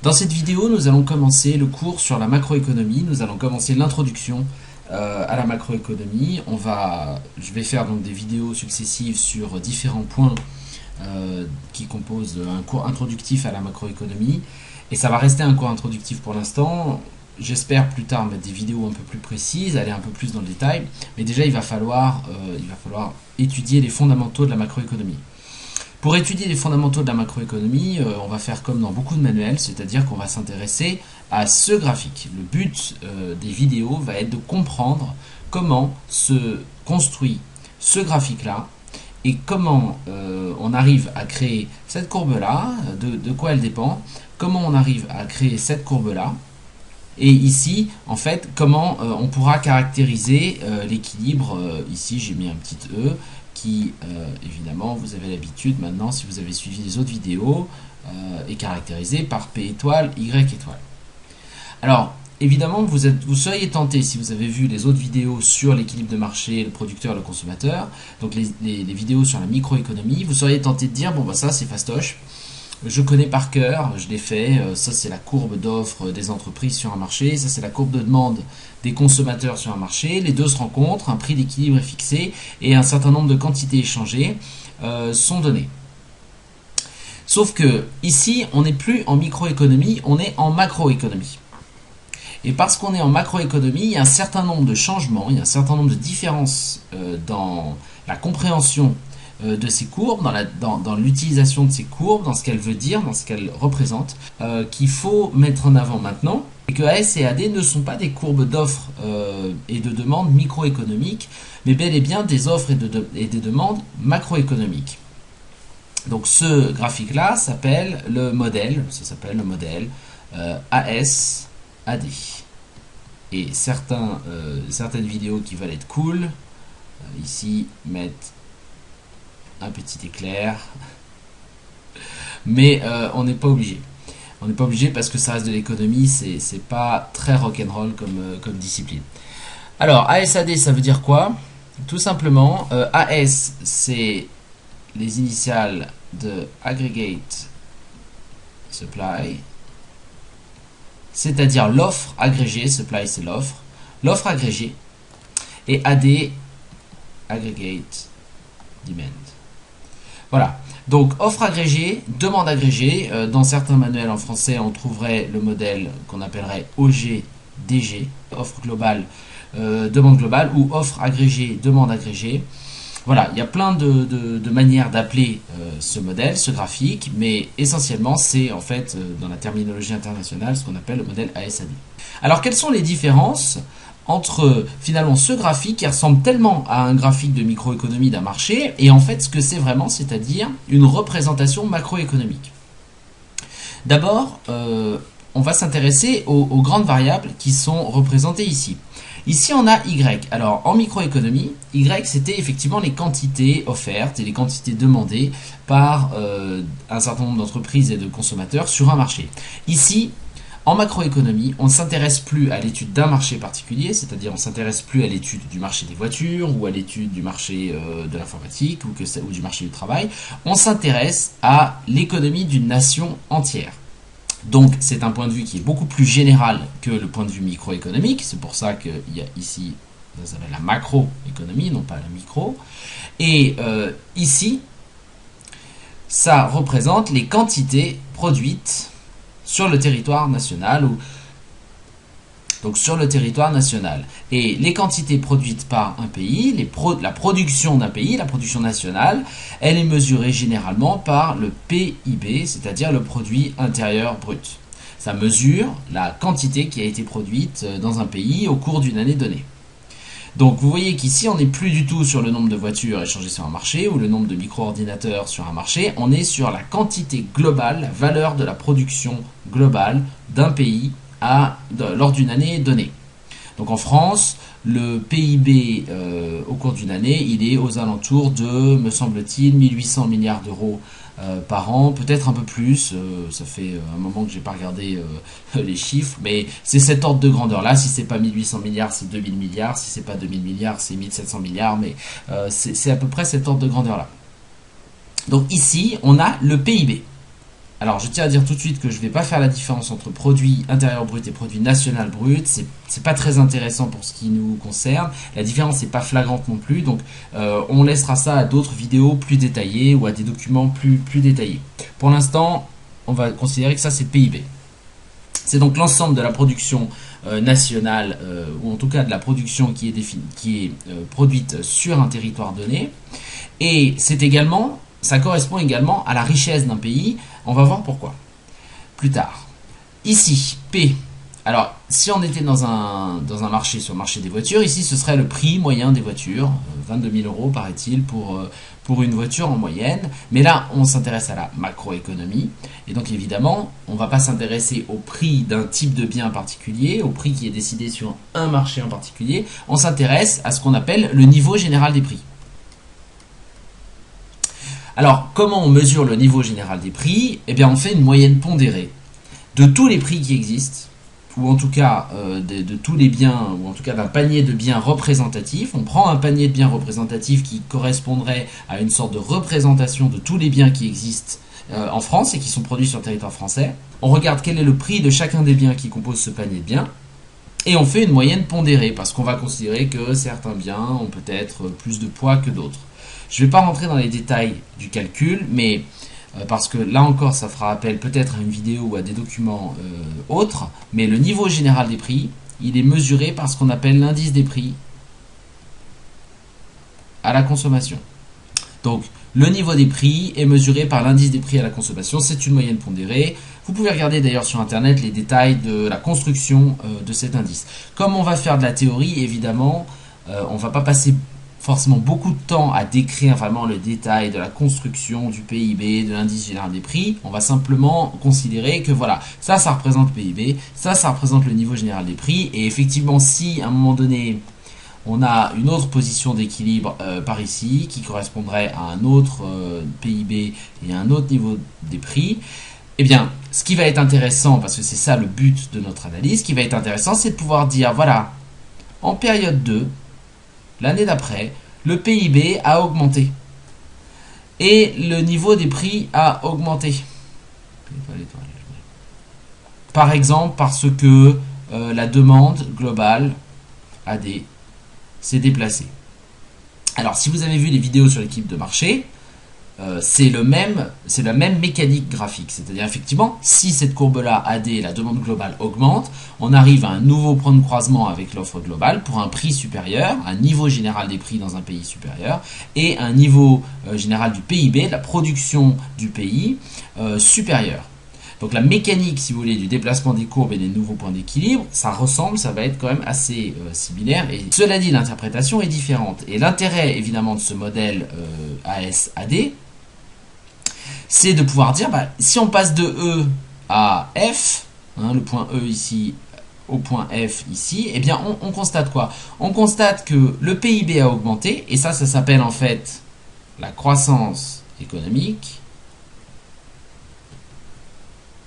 Dans cette vidéo, nous allons commencer le cours sur la macroéconomie. Nous allons commencer l'introduction à la macroéconomie. Je vais faire donc des vidéos successives sur différents points qui composent un cours introductif à la macroéconomie. Et ça va rester un cours introductif pour l'instant. J'espère plus tard mettre des vidéos un peu plus précises, aller un peu plus dans le détail. Mais déjà, il va falloir étudier les fondamentaux de la macroéconomie. Pour étudier les fondamentaux de la macroéconomie, on va faire comme dans beaucoup de manuels, c'est-à-dire qu'on va s'intéresser à ce graphique. Le but des vidéos va être de comprendre comment se construit ce graphique-là et comment on arrive à créer cette courbe-là, de quoi elle dépend, comment on arrive à créer cette courbe-là, et ici, en fait, comment on pourra caractériser l'équilibre. Ici, j'ai mis un petit E qui, évidemment, vous avez l'habitude maintenant, si vous avez suivi les autres vidéos, est caractérisé par P étoile, Y étoile. Alors, évidemment, vous seriez tenté, si vous avez vu les autres vidéos sur l'équilibre de marché, le producteur, le consommateur, donc les vidéos sur la microéconomie, vous seriez tenté de dire, bon, bah ça, c'est fastoche. Je connais par cœur, je l'ai fait, ça c'est la courbe d'offre des entreprises sur un marché, ça c'est la courbe de demande des consommateurs sur un marché, les deux se rencontrent, un prix d'équilibre est fixé et un certain nombre de quantités échangées sont données. Sauf que ici, on n'est plus en microéconomie, on est en macroéconomie. Et parce qu'on est en macroéconomie, il y a un certain nombre de changements, il y a un certain nombre de différences dans la compréhension de ces courbes, dans l'utilisation de ces courbes, dans ce qu'elles veulent dire, dans ce qu'elles représentent, qu'il faut mettre en avant maintenant, et que AS et AD ne sont pas des courbes d'offres et de demandes microéconomiques, mais bel et bien des offres et des demandes macroéconomiques. Donc ce graphique-là s'appelle le modèle, AS-AD. Et certaines vidéos qui veulent être cool, ici mettent un petit éclair, mais on n'est pas obligé. On n'est pas obligé parce que ça reste de l'économie, c'est pas très rock'n'roll comme discipline. Alors, ASAD, ça veut dire quoi? Tout simplement, AS, c'est les initiales de Aggregate Supply, c'est-à-dire l'offre agrégée, supply c'est l'offre agrégée, et AD, Aggregate Demand. Voilà, donc offre agrégée, demande agrégée. Dans certains manuels en français, on trouverait le modèle qu'on appellerait OG-DG, offre globale, demande globale, ou offre agrégée, demande agrégée. Voilà, il y a plein de manières d'appeler ce modèle, ce graphique, mais essentiellement, c'est en fait, dans la terminologie internationale, ce qu'on appelle le modèle ASAD. Alors, quelles sont les différences entre finalement ce graphique qui ressemble tellement à un graphique de microéconomie d'un marché et en fait ce que c'est vraiment, c'est-à-dire une représentation macroéconomique. D'abord, on va s'intéresser aux grandes variables qui sont représentées ici. Ici, on a Y. Alors, en microéconomie, Y, c'était effectivement les quantités offertes et les quantités demandées par un certain nombre d'entreprises et de consommateurs sur un marché. Ici, en macroéconomie, on ne s'intéresse plus à l'étude d'un marché particulier, c'est-à-dire on ne s'intéresse plus à l'étude du marché des voitures ou à l'étude du marché de l'informatique ou du marché du travail. On s'intéresse à l'économie d'une nation entière. Donc c'est un point de vue qui est beaucoup plus général que le point de vue microéconomique. C'est pour ça qu'il y a ici, ça s'appelle la macroéconomie, non pas la micro. Et ici, ça représente les quantités produites sur le territoire national, donc sur le territoire national. Et les quantités produites par un pays, la production d'un pays, la production nationale, elle est mesurée généralement par le PIB, c'est-à-dire le produit intérieur brut. Ça mesure la quantité qui a été produite dans un pays au cours d'une année donnée. Donc vous voyez qu'ici on n'est plus du tout sur le nombre de voitures échangées sur un marché ou le nombre de micro-ordinateurs sur un marché, on est sur la quantité globale, la valeur de la production globale d'un pays lors d'une année donnée. Donc en France, le PIB au cours d'une année, il est aux alentours de, me semble-t-il, 1800 milliards d'euros par an, peut-être un peu plus, ça fait un moment que j'ai pas regardé les chiffres, mais c'est cet ordre de grandeur là. Si c'est pas 1800 milliards, c'est 2000 milliards, si c'est pas 2000 milliards, c'est 1700 milliards, mais c'est à peu près cet ordre de grandeur là. Donc ici, on a le PIB. Alors, je tiens à dire tout de suite que je ne vais pas faire la différence entre produit intérieur brut et produit national brut. C'est pas très intéressant pour ce qui nous concerne. La différence n'est pas flagrante non plus. Donc, on laissera ça à d'autres vidéos plus détaillées ou à des documents plus détaillés. Pour l'instant, on va considérer que ça, c'est le PIB. C'est donc l'ensemble de la production nationale, ou en tout cas de la production qui est produite sur un territoire donné. Et c'est également, ça correspond également à la richesse d'un pays. On va voir pourquoi plus tard. Ici, P. Alors, si on était dans un marché, sur le marché des voitures, ici ce serait le prix moyen des voitures, 22 000 euros paraît-il pour une voiture en moyenne. Mais là, on s'intéresse à la macroéconomie. Et donc évidemment, on ne va pas s'intéresser au prix d'un type de bien particulier, au prix qui est décidé sur un marché en particulier. On s'intéresse à ce qu'on appelle le niveau général des prix. Alors, comment on mesure le niveau général des prix? Eh bien, on fait une moyenne pondérée de tous les prix qui existent, ou en tout cas de tous les biens, ou en tout cas d'un panier de biens représentatifs. On prend un panier de biens représentatifs qui correspondrait à une sorte de représentation de tous les biens qui existent en France et qui sont produits sur le territoire français. On regarde quel est le prix de chacun des biens qui composent ce panier de biens. Et on fait une moyenne pondérée, parce qu'on va considérer que certains biens ont peut-être plus de poids que d'autres. Je ne vais pas rentrer dans les détails du calcul, mais parce que là encore, ça fera appel peut-être à une vidéo ou à des documents autres, mais le niveau général des prix, il est mesuré par ce qu'on appelle l'indice des prix à la consommation. Donc, le niveau des prix est mesuré par l'indice des prix à la consommation, c'est une moyenne pondérée. Vous pouvez regarder d'ailleurs sur internet les détails de la construction de cet indice. Comme on va faire de la théorie, évidemment, on ne va pas passer forcément beaucoup de temps à décrire vraiment le détail de la construction du PIB, de l'indice général des prix. On va simplement considérer que voilà, ça représente le PIB, ça représente le niveau général des prix. Et effectivement, si à un moment donné, on a une autre position d'équilibre par ici, qui correspondrait à un autre PIB et à un autre niveau des prix, eh bien, ce qui va être intéressant, parce que c'est ça le but de notre analyse, ce qui va être intéressant, c'est de pouvoir dire, voilà, en période 2, l'année d'après, le PIB a augmenté. Et le niveau des prix a augmenté. Par exemple, parce que la demande globale, AD, s'est déplacée. Alors, si vous avez vu les vidéos sur l'équipe de marché, c'est la même mécanique graphique. C'est-à-dire, effectivement, si cette courbe-là, AD, la demande globale, augmente, on arrive à un nouveau point de croisement avec l'offre globale pour un prix supérieur, un niveau général des prix dans un pays supérieur, et un niveau général du PIB, de la production du pays, supérieur. Donc la mécanique, si vous voulez, du déplacement des courbes et des nouveaux points d'équilibre, ça ressemble, ça va être quand même assez similaire. Et cela dit, l'interprétation est différente. Et l'intérêt, évidemment, de ce modèle AS-AD, c'est de pouvoir dire, bah, si on passe de E à F, hein, le point E ici au point F ici, eh bien on constate quoi? On constate que le PIB a augmenté, et ça s'appelle en fait la croissance économique.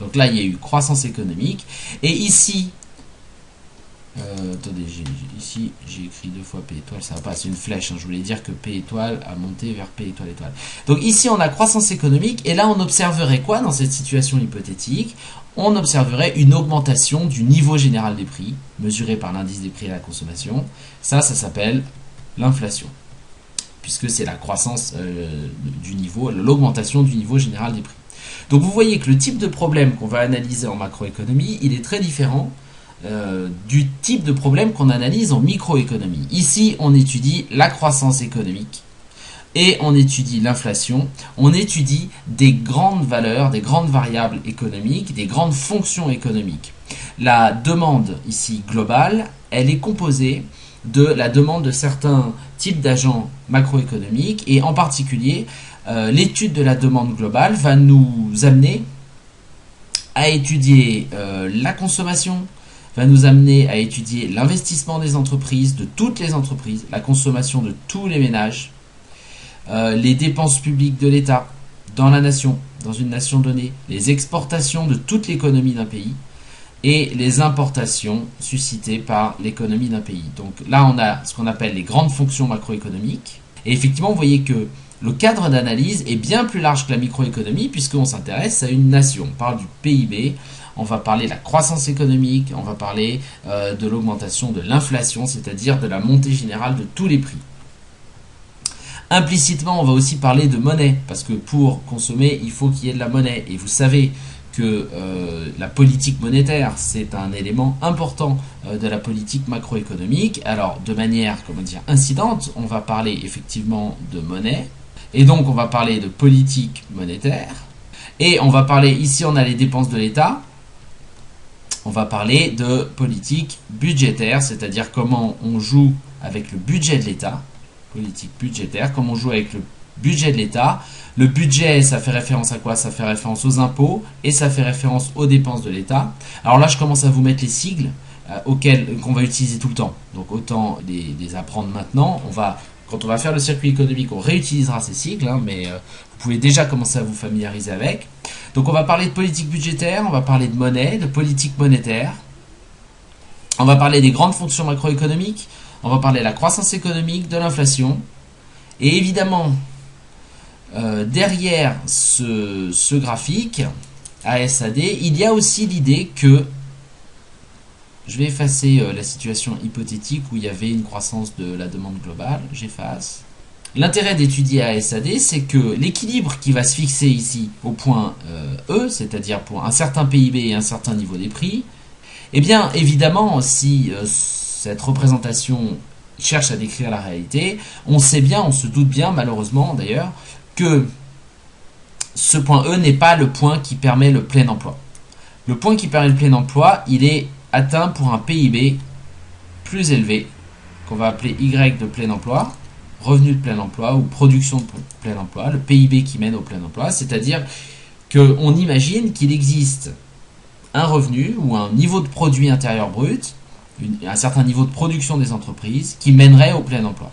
Donc là, il y a eu croissance économique. Et ici, attendez, ici, j'ai écrit 2 fois P étoile, ça va pas, c'est une flèche. Hein, je voulais dire que P étoile a monté vers P étoile étoile. Donc ici, on a croissance économique. Et là, on observerait quoi dans cette situation hypothétique? On observerait une augmentation du niveau général des prix, mesuré par l'indice des prix à la consommation. Ça s'appelle l'inflation, puisque c'est la croissance du niveau, l'augmentation du niveau général des prix. Donc vous voyez que le type de problème qu'on va analyser en macroéconomie, il est très différent du type de problème qu'on analyse en microéconomie. Ici, on étudie la croissance économique et on étudie l'inflation. On étudie des grandes valeurs, des grandes variables économiques, des grandes fonctions économiques. La demande ici globale, elle est composée de la demande de certains types d'agents macroéconomiques et en particulier l'étude de la demande globale va nous amener à étudier la consommation, va nous amener à étudier l'investissement des entreprises, de toutes les entreprises, la consommation de tous les ménages, les dépenses publiques de l'État dans la nation, dans une nation donnée, les exportations de toute l'économie d'un pays et les importations suscitées par l'économie d'un pays. Donc là, on a ce qu'on appelle les grandes fonctions macroéconomiques. Et effectivement, vous voyez que le cadre d'analyse est bien plus large que la microéconomie puisqu'on s'intéresse à une nation. On parle du PIB, on va parler de la croissance économique, on va parler de l'augmentation de l'inflation, c'est-à-dire de la montée générale de tous les prix. Implicitement, on va aussi parler de monnaie, parce que pour consommer, il faut qu'il y ait de la monnaie. Et vous savez que la politique monétaire, c'est un élément important de la politique macroéconomique. Alors, de manière, comment dire, incidente, on va parler effectivement de monnaie, et donc on va parler de politique monétaire, et on va parler, ici on a les dépenses de l'État, on va parler de politique budgétaire, c'est-à-dire comment on joue avec le budget de l'État, politique budgétaire, comment on joue avec le budget de l'État. Le budget, ça fait référence à quoi? Ça fait référence aux impôts et ça fait référence aux dépenses de l'État. Alors là, je commence à vous mettre les sigles qu'on va utiliser tout le temps. Donc autant les apprendre maintenant. Quand on va faire le circuit économique, on réutilisera ces sigles, mais vous pouvez déjà commencer à vous familiariser avec. Donc on va parler de politique budgétaire, on va parler de monnaie, de politique monétaire. On va parler des grandes fonctions macroéconomiques. On va parler de la croissance économique, de l'inflation. Et évidemment, derrière ce graphique, ASAD, il y a aussi l'idée que, je vais effacer la situation hypothétique où il y avait une croissance de la demande globale, j'efface. L'intérêt d'étudier ASAD, c'est que l'équilibre qui va se fixer ici au point E, c'est-à-dire pour un certain PIB et un certain niveau des prix, eh bien évidemment, si cette représentation cherche à décrire la réalité, on sait bien, on se doute bien, malheureusement d'ailleurs, que ce point E n'est pas le point qui permet le plein emploi. Le point qui permet le plein emploi, il est atteint pour un PIB plus élevé, qu'on va appeler Y de plein emploi, revenu de plein emploi ou production de plein emploi, le PIB qui mène au plein emploi, c'est-à-dire qu'on imagine qu'il existe un revenu ou un niveau de produit intérieur brut, un certain niveau de production des entreprises qui mènerait au plein emploi.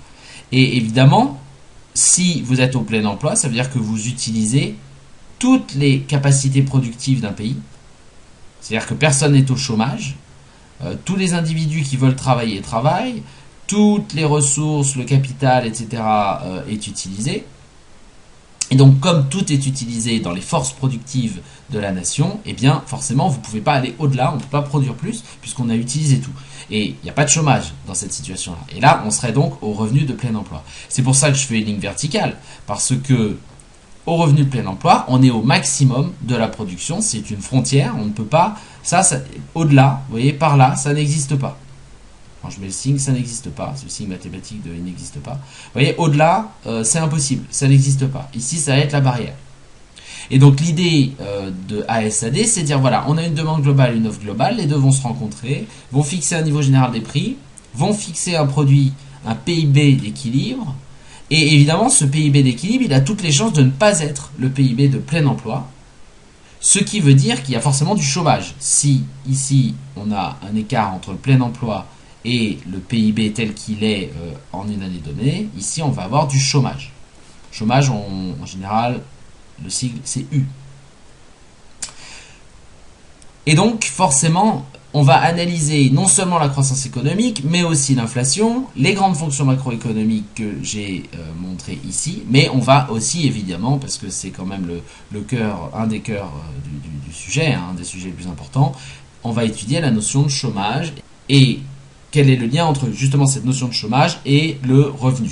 Et évidemment, si vous êtes au plein emploi, ça veut dire que vous utilisez toutes les capacités productives d'un pays. C'est-à-dire que personne n'est au chômage. Tous les individus qui veulent travailler travaillent. Toutes les ressources, le capital, etc. Est utilisé. Et donc, comme tout est utilisé dans les forces productives de la nation, eh bien, forcément, vous ne pouvez pas aller au-delà, on ne peut pas produire plus, puisqu'on a utilisé tout. Et il n'y a pas de chômage dans cette situation-là. Et là, on serait donc au revenu de plein emploi. C'est pour ça que je fais une ligne verticale, parce que au revenu de plein emploi, on est au maximum de la production, c'est une frontière, on ne peut pas, ça au-delà, vous voyez, par là, ça n'existe pas. Quand je mets le signe, ça n'existe pas. Ce signe mathématique de il n'existe pas. Vous voyez, au-delà, c'est impossible. Ça n'existe pas. Ici, ça va être la barrière. Et donc, l'idée de ASAD, c'est de dire, voilà, on a une demande globale et une offre globale. Les deux vont se rencontrer, vont fixer un niveau général des prix, vont fixer un produit, un PIB d'équilibre. Et évidemment, ce PIB d'équilibre, il a toutes les chances de ne pas être le PIB de plein emploi. Ce qui veut dire qu'il y a forcément du chômage. Si, ici, on a un écart entre le plein emploi et le PIB tel qu'il est en une année donnée, ici on va avoir du chômage. Chômage, en général, le sigle c'est U. Et donc forcément, on va analyser non seulement la croissance économique, mais aussi l'inflation, les grandes fonctions macroéconomiques que j'ai montrées ici, mais on va aussi évidemment, parce que c'est quand même le cœur, un des cœurs du sujet, un des sujets les plus importants, on va étudier la notion de chômage et quel est le lien entre justement cette notion de chômage et le revenu.